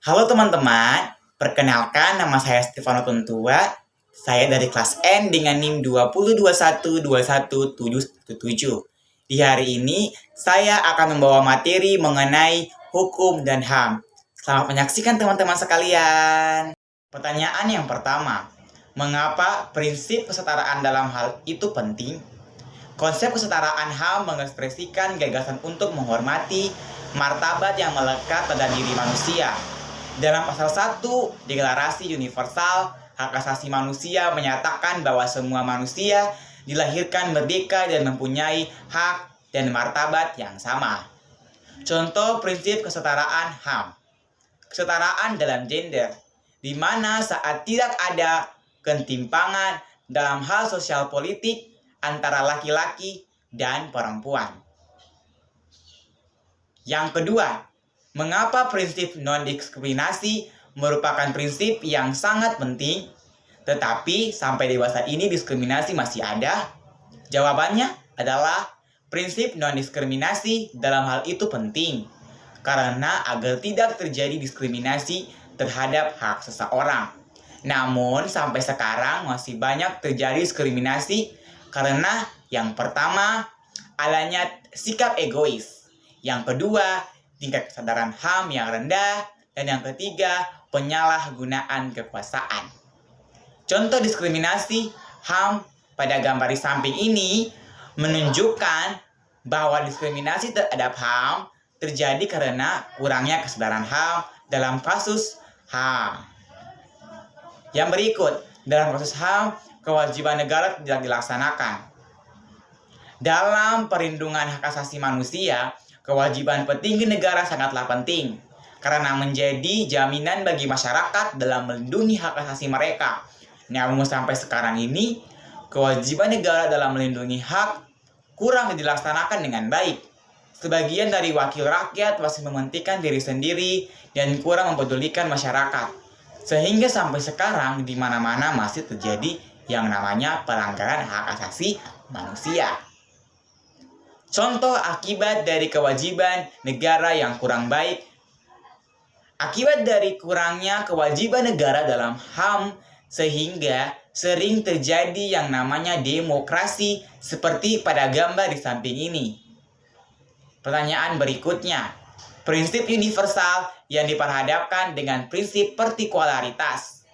Halo teman-teman, perkenalkan nama saya Stefano Tuntua. Saya dari kelas N dengan NIM 20212177. Di hari ini, saya akan membawa materi mengenai hukum dan HAM. Selamat menyaksikan teman-teman sekalian. Pertanyaan yang pertama, mengapa prinsip kesetaraan dalam hal itu penting? Konsep kesetaraan HAM mengekspresikan gagasan untuk menghormati martabat yang melekat pada diri manusia. Dalam pasal 1 Deklarasi Universal Hak Asasi Manusia menyatakan bahwa semua manusia dilahirkan merdeka dan mempunyai hak dan martabat yang sama. Contoh prinsip kesetaraan HAM. Kesetaraan dalam gender, di mana saat tidak ada ketimpangan dalam hal sosial politik antara laki-laki dan perempuan. Yang kedua, mengapa prinsip non-diskriminasi merupakan prinsip yang sangat penting, tetapi sampai dewasa ini diskriminasi masih ada? Jawabannya adalah prinsip non-diskriminasi dalam hal itu penting, karena agar tidak terjadi diskriminasi terhadap hak seseorang. Namun sampai sekarang masih banyak terjadi diskriminasi karena yang pertama, adanya sikap egois. Yang kedua, tingkat kesadaran HAM yang rendah. Dan yang ketiga, penyalahgunaan kekuasaan. Contoh diskriminasi HAM pada gambar di samping ini menunjukkan bahwa diskriminasi terhadap HAM terjadi karena kurangnya kesadaran HAM dalam kasus HAM. Yang berikut, dalam kasus HAM, kewajiban negara tidak dilaksanakan. Dalam perlindungan hak asasi manusia, kewajiban petinggi negara sangatlah penting karena menjadi jaminan bagi masyarakat dalam melindungi hak asasi mereka. Namun sampai sekarang ini, kewajiban negara dalam melindungi hak kurang dilaksanakan dengan baik. Sebagian dari wakil rakyat masih mementingkan diri sendiri dan kurang mempedulikan masyarakat. Sehingga sampai sekarang di mana-mana masih terjadi yang namanya pelanggaran hak asasi manusia. Contoh akibat dari kewajiban negara yang kurang baik. Akibat dari kurangnya kewajiban negara dalam HAM sehingga sering terjadi yang namanya demokrasi seperti pada gambar di samping ini. Pertanyaan berikutnya, prinsip universal yang diperhadapkan dengan prinsip partikularitas.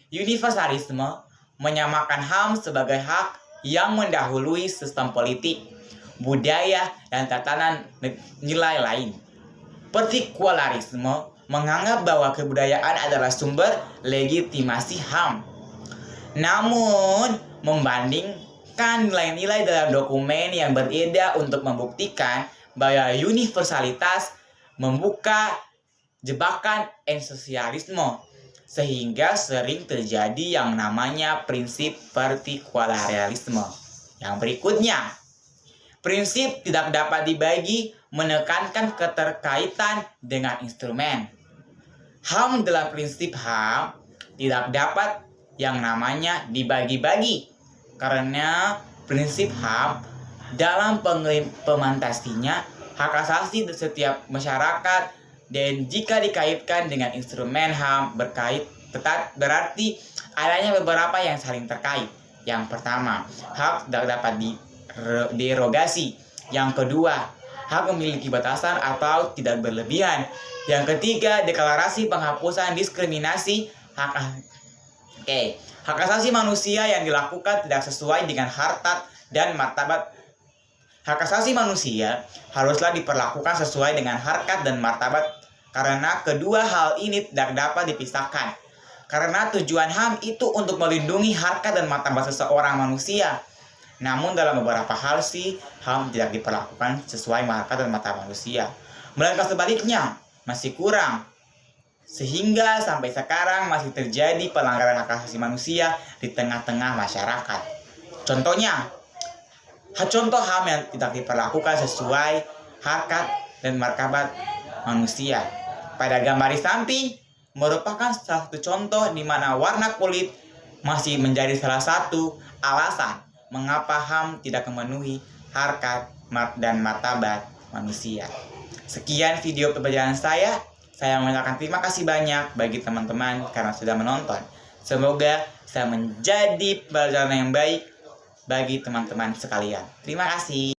Universalisme menyamakan HAM sebagai hak yang mendahului sistem politik, budaya, dan tatanan nilai lain. Partikularisme menganggap bahwa kebudayaan adalah sumber legitimasi HAM. Namun, membandingkan nilai-nilai dalam dokumen yang beredar untuk membuktikan bahwa universalitas membuka jebakan esensialisme, sehingga sering terjadi yang namanya prinsip partikularisme. Yang berikutnya, prinsip tidak dapat dibagi menekankan keterkaitan dengan instrumen. HAM dalam prinsip HAM tidak dapat yang namanya dibagi-bagi karena prinsip HAM dalam pengimplementasinya hak asasi setiap masyarakat dan jika dikaitkan dengan instrumen HAM berarti adanya beberapa yang saling terkait. Yang pertama, hak tidak dapat derogasi. Yang kedua, hak memiliki batasan atau tidak berlebihan. Yang ketiga, deklarasi penghapusan diskriminasi hak asasi manusia yang dilakukan tidak sesuai dengan harkat dan martabat. Hak asasi manusia haruslah diperlakukan sesuai dengan harkat dan martabat karena kedua hal ini tidak dapat dipisahkan. Karena tujuan HAM itu untuk melindungi harkat dan martabat seseorang manusia. Namun dalam beberapa hal sih HAM tidak diperlakukan sesuai harkat dan martabat manusia. Melainkan sebaliknya, masih kurang. Sehingga sampai sekarang masih terjadi pelanggaran hak asasi manusia di tengah-tengah masyarakat. Contohnya, contoh HAM yang tidak diperlakukan sesuai harkat dan martabat manusia. Pada gambar di samping merupakan salah satu contoh di mana warna kulit masih menjadi salah satu alasan mengapa HAM tidak memenuhi harkat dan martabat manusia. Sekian video pembelajaran saya. Saya mengucapkan terima kasih banyak bagi teman-teman karena sudah menonton. Semoga bisa menjadi pelajaran yang baik bagi teman-teman sekalian. Terima kasih.